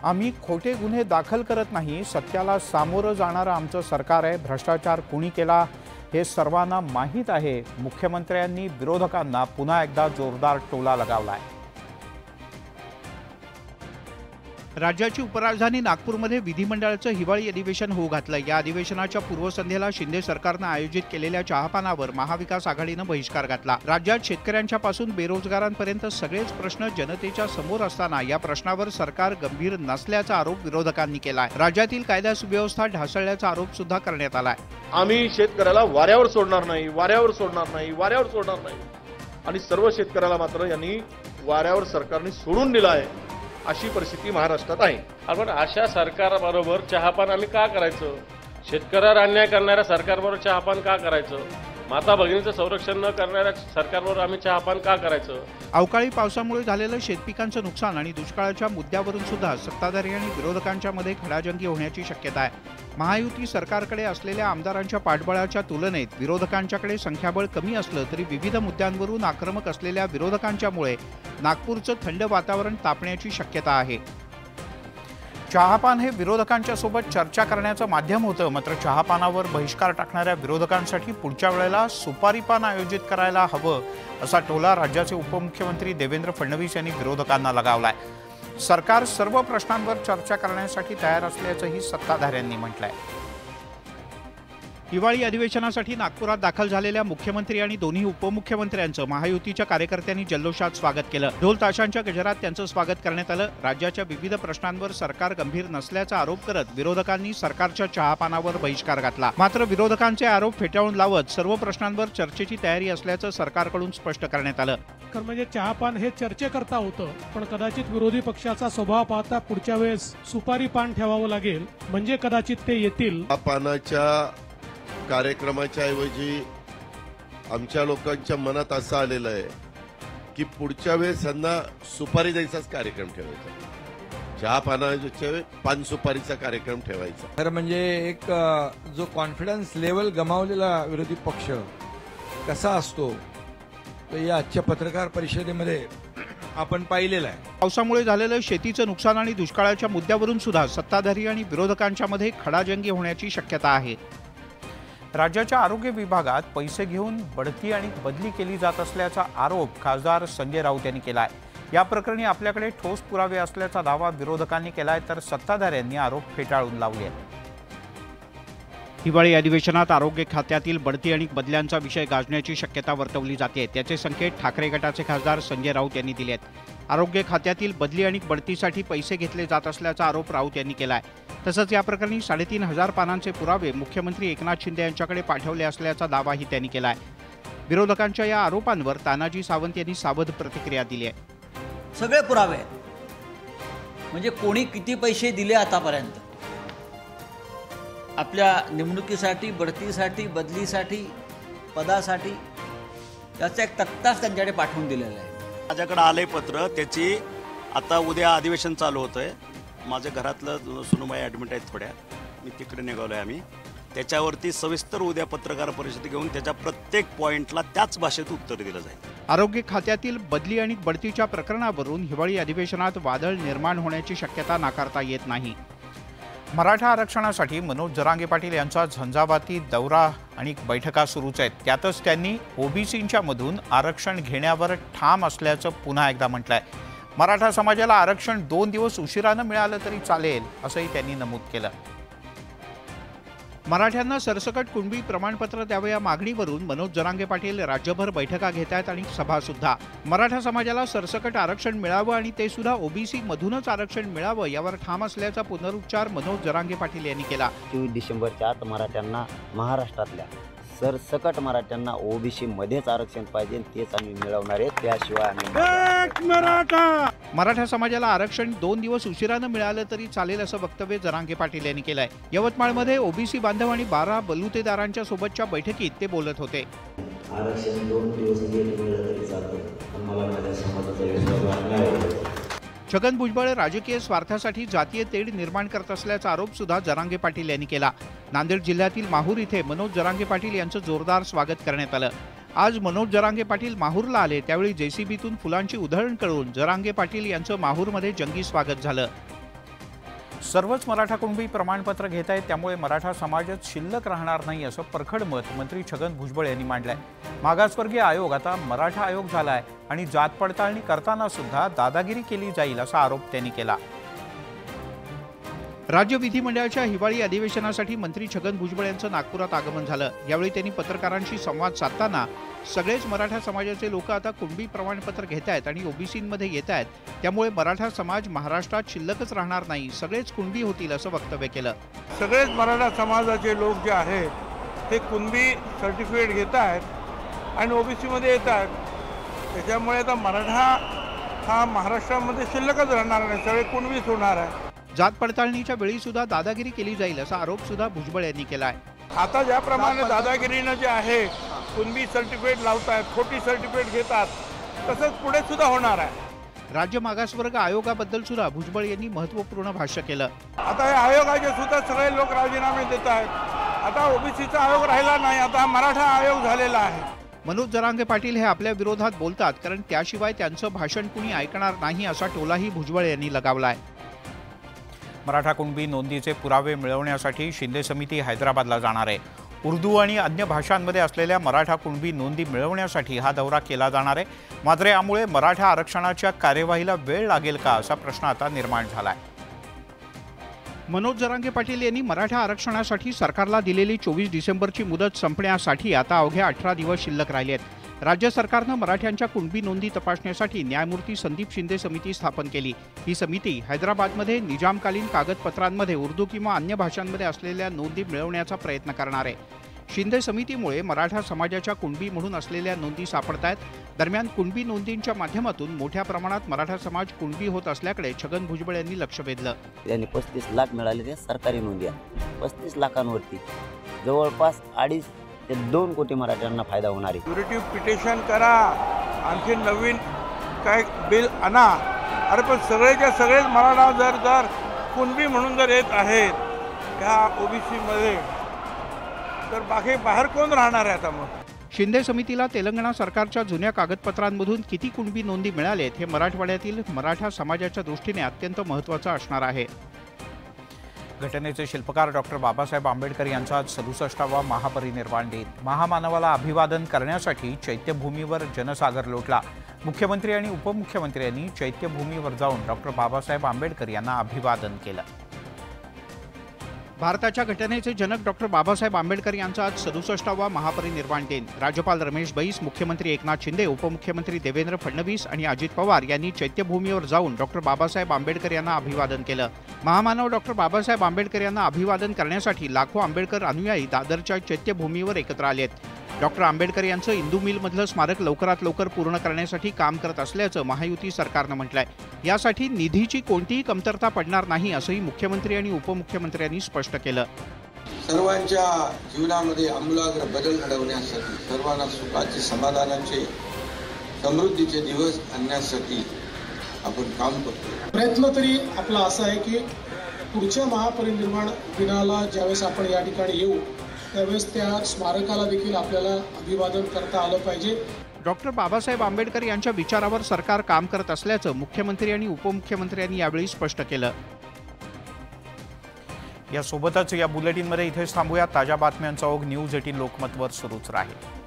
आम्ही खोटे गुन्हे दाखल करत नाही, सत्याला सामोरं जाणारं आमचं सरकार आहे। भ्रष्टाचार कोणी केला हे सर्वांना माहीत आहे। मुख्यमंत्र्यांनी विरोधकांना पुन्हा एकदा जोरदार टोला लगावलाय। राज्याची उपराजधानी नागपूरमध्ये विधिमंडळाचं हिवाळी अधिवेशन होऊ घातलं। या अधिवेशनाच्या पूर्वसंध्येला शिंदे सरकारनं आयोजित केलेल्या चहापानावर महाविकास आघाडीनं बहिष्कार घातला। राज्यात शेतकऱ्यांच्यापासून बेरोजगारांपर्यंत सगळेच प्रश्न जनतेच्या समोर असताना या प्रश्नावर सरकार गंभीर नसल्याचा आरोप विरोधकांनी केलाय। राज्यातील कायदा सुव्यवस्था ढासळल्याचा आरोप सुद्धा करण्यात आलाय। आम्ही शेतकऱ्याला वाऱ्यावर सोडणार नाही, वाऱ्यावर सोडणार नाही, वाऱ्यावर सोडणार नाही आणि सर्व शेतकऱ्याला मात्र यांनी वाऱ्यावर सरकारने सोडून दिलं आहे अशी परिस्थिती महाराष्ट्रात आहे। आपण अशा सरकारबरोबर चहापान आम्ही का करायचं? शेतकऱ्यावर अन्याय करणाऱ्या सरकारबरोबर चहापान का करायचं? माता भगिनीचं संरक्षण न करणाऱ्या सरकारबरोबर आम्ही चहापान का करायचं? अवकाळी पावसामुळे झालेलं शेतपिकांचं नुकसान आणि दुष्काळाच्या मुद्द्यावरून सुद्धा सत्ताधारी आणि विरोधकांच्या मध्ये खडाजंगी होण्याची शक्यता आहे। महायुती सरकारकडे असलेल्या आमदारांच्या पाठबळाच्या तुलनेत विरोधकांच्याकडे संख्याबळ कमी असलं तरी विविध मुद्द्यांवरून आक्रमक असलेल्या विरोधकांच्यामुळे नागपूरचं थंड वातावरण तापण्याची शक्यता आहे। चहापान हे विरोधकांच्या सोबत चर्चा करण्याचं माध्यम होतं, मात्र चहापानावर बहिष्कार टाकणाऱ्या विरोधकांसाठी पुढच्या वेळेला सुपारीपान आयोजित करायला हवं असा टोला राज्याचे उपमुख्यमंत्री देवेंद्र फडणवीस यांनी विरोधकांना लगावलाय। सरकार सर्व प्रश्नांवर चर्चा करण्यासाठी तयार असल्याचंही सत्ताधाऱ्यांनी म्हटलंय। हिवाळी अधिवेशनासाठी नागपुरात दाखल झालेल्या मुख्यमंत्री आणि दोन्ही उपमुख्यमंत्र्यांचं महायुतीच्या कार्यकर्त्यांनी जल्लोषात स्वागत केलं। ढोल ताशांच्या गजरात त्यांचं स्वागत करण्यात आलं। राज्याच्या विविध प्रश्नांवर सरकार गंभीर नसल्याचा आरोप करत विरोधकांनी सरकारच्या चहापानावर बहिष्कार घातला। मात्र विरोधकांचे आरोप फेटाळून लावत सर्व प्रश्नांवर चर्चेची तयारी असल्याचं सरकारकडून स्पष्ट करण्यात आलं। म्हणजे चहापान हे चर्चेकरता होतं, पण कदाचित विरोधी पक्षाचा स्वभाव पाहता पुढच्या वेळेस सुपारी पान ठेवावं लागेल, म्हणजे कदाचित ते येतील। पानाच्या कार्यक्रमाच्या ऐवजी आमच्या लोकांच्या मनात असं आलेलं आहे की पुढच्या वेळेस यांना सुपारी द्यायचाच कार्यक्रम ठेवायचा, चहा पानाच्या पान सुपारीचा कार्यक्रम ठेवायचा। खरं म्हणजे एक जो कॉन्फिडन्स लेवल गमावलेला विरोधी पक्ष कसा असतो तो या आजच्या पत्रकार परिषदेमध्ये आपण पाहिलेलं आहे। पावसामुळे झालेलं शेतीचं नुकसान आणि दुष्काळाच्या मुद्द्यावरून सुद्धा सत्ताधारी आणि विरोधकांच्या मध्ये खडाजंगी होण्याची शक्यता आहे। राज्याच्या आरोग्य विभागात पैसे घेऊन बढती आणि बदली केली जात असल्याचा आरोप खासदार संजय राऊत यांनी केलाय। या प्रकरणी आपल्याकडे ठोस पुरावे असल्याचा दावा विरोधकांनी केलाय, तर सत्ताधाऱ्यांनी आरोप फेटाळून लावले आहेत। हिवाळी अधिवेशनात आरोग्य खात्यातील बढती आणि बदल्यांचा विषय गाजण्याची शक्यता वर्तवली जाते। त्याचे संकेत ठाकरे गटाचे खासदार संजय राऊत यांनी दिले आहेत। आरोग्य खात्यातील बदली आणि बढतीसाठी पैसे घेतले जात असल्याचा आरोप राऊत यांनी केलाय। तसंच या प्रकरणी 3,500 पानांचे पुरावे मुख्यमंत्री एकनाथ शिंदे यांच्याकडे पाठवले असल्याचा दावाही त्यांनी केलाय। विरोधकांच्या या आरोपांवर तानाजी सावंत यांनी सावध प्रतिक्रिया दिली आहे। सगळे पुरावे म्हणजे कोणी किती पैसे दिले आतापर्यंत आपल्या निवडणुकीसाठी, बढतीसाठी, बदलीसाठी, पदासाठी, त्याचा एक तक्ताच त्यांच्याकडे पाठवून दिलेला आहे। माझ्याकडे आलंय पत्र, त्याची आता उद्या अधिवेशन चालू होतंय। माझ्या घरातलं सुनबाई ॲडमिट आहेत थोड्या, मी तिकडे निघालोय आम्ही। त्याच्यावरती सविस्तर उद्या पत्रकार परिषद घेऊन त्याच्या प्रत्येक पॉइंटला त्याच भाषेत उत्तर दिलं जाईल। आरोग्य खात्यातील बदली आणि बढतीच्या प्रकरणावरून हिवाळी अधिवेशनात वादळ निर्माण होण्याची शक्यता नाकारता येत नाही। मराठा आरक्षणासाठी मनोज जरांगे पाटील यांचा झंझावाती दौरा आणि बैठका सुरूच आहेत। त्यातच त्यांनी ओबीसींच्या मधून आरक्षण घेण्यावर ठाम असल्याचं पुन्हा एकदा म्हटलंय। मराठा समाजाला आरक्षण 2 दिवस उशिरानं मिळालं तरी चालेल असंही त्यांनी नमूद केलं। मराठ्यांना सरसकट कुणबी प्रमाणपत्र द्यावं या मागणीवरून मनोज जरांगे पाटील राज्यभर बैठका घेत आहेत आणि सभा सुद्धा। मराठा समाजाला सरसकट आरक्षण मिळावं आणि ते सुद्धा ओबीसी मधूनच आरक्षण मिळावं यावर ठाम असल्याचा पुनरुच्चार मनोज जरांगे पाटील यांनी केला। 23 डिसेंबरच्या आत मराठ्यांना, महाराष्ट्रातल्या सरसकट मराठ्यांना ओबीसी मध्येच आरक्षण पाहिजे, तेच आम्ही मिळवणार आहे। त्याशिवाय आम्ही मराठा समाजाला आरक्षण 2 दिवस उशिरानं मिळालं तरी चालेल असं वक्तव्य जरांगे पाटील यांनी केलंय। यवतमाळमध्ये ओबीसी बांधव आणि 12 बलुतेदारांच्या सोबतच्या बैठकीत ते बोलत होते। आरक्षण 2 दिवस मिळालं तरी चालतं, पण मला माझ्या समाजाचा विश्वास नाही। छगन भुजबळ राजकीय स्वार्थासाठी जातीय तेढ निर्माण करत असल्याचा आरोप सुद्धा जरांगे पाटील यांनी केला। नांदेड जिल्ह्यातील माहूर इथे मनोज जरांगे पाटील यांचं जोरदार स्वागत करण्यात आलं। आज मनोज जरांगे पाटील माहूरला आले त्यावेळी जेसीबीतून फुलांची उधळण करून जरांगे पाटील यांचं माहूरमध्ये जंगी स्वागत झालं। सर्वच मराठा कुणबी प्रमाणपत्र घेत आहेत, त्यामुळे मराठा समाजच शिल्लक राहणार नाही असं परखड मत मंत्री छगन भुजबळ यांनी मांडलंय। मागासवर्गीय आयोग आता मराठा आयोग झालाय आणि जात पडताळणी करताना सुद्धा दादागिरी केली जाईल असा आरोप त्यांनी केला। राज्य विधिमंडळाच्या हिवाळी अधिवेशनासाठी मंत्री छगन भुजबळ यांचं नागपुरात आगमन झालं। यावेळी त्यांनी पत्रकारांशी संवाद साधताना सगळेच मराठा समाजाचे लोक आता कुणबी प्रमाणपत्र घेत आहेत आणि ओबीसीमध्ये येत आहेत, त्यामुळे मराठा समाज महाराष्ट्रात शिल्लकच राहणार नाही, सगळेच कुणबी होतील असं वक्तव्य केलं। सगळेच मराठा समाजाचे लोक जे आहेत ते कुणबी सर्टिफिकेट घेत आहेत आणि ओबीसीमध्ये येत आहेत, त्याच्यामुळे आता मराठा हा महाराष्ट्रामध्ये शिल्लकच राहणार नाही, सगळे कुणबीच होणार आहे। जात पडताळणीच्या वेळी सुद्धा दादागिरी केली जाईल असा आरोप सुद्धा भुजबळ यांनी केला आहे। आता ज्याप्रमाणे दादागिरीनं जे आहे कुणबी सर्टिफिकेट लावतात, खोटी सर्टिफिकेट घेतात, तसंच पुढे सुद्धा होणार आहे। राज्य मागासवर्ग आयोगाबद्दल सुद्धा भुजबळ यांनी महत्त्वपूर्ण भाष्य केलं। आता हे आयोगाचे सुद्धा सगळे लोक राजीनामे देत आहेत, आता ओबीसीचा आयोग राहिला नाही, आता मराठा आयोग झालेला आहे। मनोज जरांगे पाटील हे आपल्या विरोधात बोलतात, कारण त्याशिवाय त्यांचं भाषण कुणी ऐकणार नाही असा टोलाही भुजबळ यांनी लगावलाय। मराठा कुणबी नोंदीचे पुरावे मिळवण्यासाठी शिंदे समिती हैदराबादला जाणार आहे। उर्दू आणि अन्य भाषांमध्ये असलेल्या मराठा कुणबी नोंदी मिळवण्यासाठी हा दौरा केला जाणार आहे। मात्र यामुळे मराठा आरक्षणाच्या कार्यवाहीला वेळ लागेल का असा प्रश्न आता निर्माण झालाय। मनोज जरांगे पाटील यांनी मराठा आरक्षणासाठी सरकारला दिलेली 24 डिसेंबरची मुदत संपण्यासाठी आता अवघ्या 18 दिवस शिल्लक राहिले आहेत। राज्य सरकारनं मराठ्यांच्या कुणबी नोंदी तपासण्यासाठी न्यायमूर्ती संदीप शिंदे समिती स्थापन केली। ही समिती हैदराबादमध्ये निजामकालीन कागदपत्रांमध्ये उर्दू किंवा अन्य भाषांमध्ये असलेल्या नोंदी मिळवण्याचा प्रयत्न करणार आहे। शिंदे समितीमुळे मराठा समाजाच्या कुणबी म्हणून असलेल्या नोंदी सापडतायत। दरम्यान कुणबी नोंदींच्या माध्यमातून मोठ्या प्रमाणात मराठा समाज कुणबी होत असल्याकडे छगन भुजबळ यांनी लक्ष वेधलं। त्यांनी 35 लाख मिळाले ते सरकारी नोंदी, 35 लाखांवरती जवळपास 2.5 ते 2 कोटी मराठ्यांना फायदा होणार आहे। क्युरेटिव्ह पिटिशन करा, आणखी नवीन काय बिल आणा, अरे पण सगळेच्या सगळेच मराठा जर कुणबी म्हणून जर येत आहेत ह्या ओबीसीमध्ये, तर बाकी बाहेर कोण राहणार आहे आता मग? शिंदे समितीला तेलंगणा सरकारच्या जुन्या कागदपत्रांमधून किती कुणबी नोंदी मिळालेत हे मराठवाड्यातील मराठा समाजाच्या दृष्टीने अत्यंत महत्त्वाचं असणार आहे। घटनेचे शिल्पकार डॉक्टर बाबासाहेब आंबेडकर यांचा आज 67वा महापरिनिर्वाण दिन। महामानवाला अभिवादन करण्यासाठी चैत्यभूमीवर जनसागर लोटला। मुख्यमंत्री आणि उपमुख्यमंत्री यांनी चैत्यभूमीवर जाऊन डॉक्टर बाबासाहेब आंबेडकर यांना अभिवादन केलं। भारताच्या घटनेचे जनक डॉक्टर बाबासाहेब आंबेडकर यांचा आज 67वा महापरिनिर्वाण दिन। राज्यपाल रमेश बैस, मुख्यमंत्री एकनाथ शिंदे, उपमुख्यमंत्री देवेंद्र फडणवीस आणि अजित पवार यांनी चैत्यभूमीवर जाऊन डॉक्टर बाबासाहेब आंबेडकर यांना अभिवादन केलं। महामानव डॉक्टर बाबासाहेब आंबेडकर यांना अभिवादन करण्यासाठी लाखो आंबेडकर अनुयायी दादरच्या चैत्यभूमीवर एकत्र आलेत। डॉक्टर आंबेडकर यांचं इंदू मिलमधलं स्मारक लवकरात लवकर पूर्ण करण्यासाठी काम करत असल्याचं महायुती सरकारनं म्हटलंय। यासाठी निधीची कोणतीही कमतरता पडणार नाही असंही मुख्यमंत्री आणि उपमुख्यमंत्र्यांनी स्पष्ट केलं। सर्वांच्या जीवनामध्ये आमूलाग्र बदल घडवण्यासाठी, सर्वांना सुखाचे, समाधानाचे, समृद्धीचे दिवस आणण्यासाठी आपण काम करतो। प्रयत्न तरी आपला असा आहे की पुढच्या महापरिनिर्वाण दिनाला ज्यावेळेस आपण या ठिकाणी येऊ त्यावेळेस त्या स्मारकाला देखील आपल्याला अभिवादन करता आलं पाहिजे। डॉक्टर बाबासाहेब आंबेडकर यांच्या विचारावर सरकार काम करत असल्याचं मुख्यमंत्री आणि उपमुख्यमंत्र्यांनी यावेळी स्पष्ट केलं। यासोबतच या बुलेटिनमध्ये इथेच थांबूया। ताज्या बातम्यांचा ओघ न्यूज 18 लोकमतवर सुरूच राहील।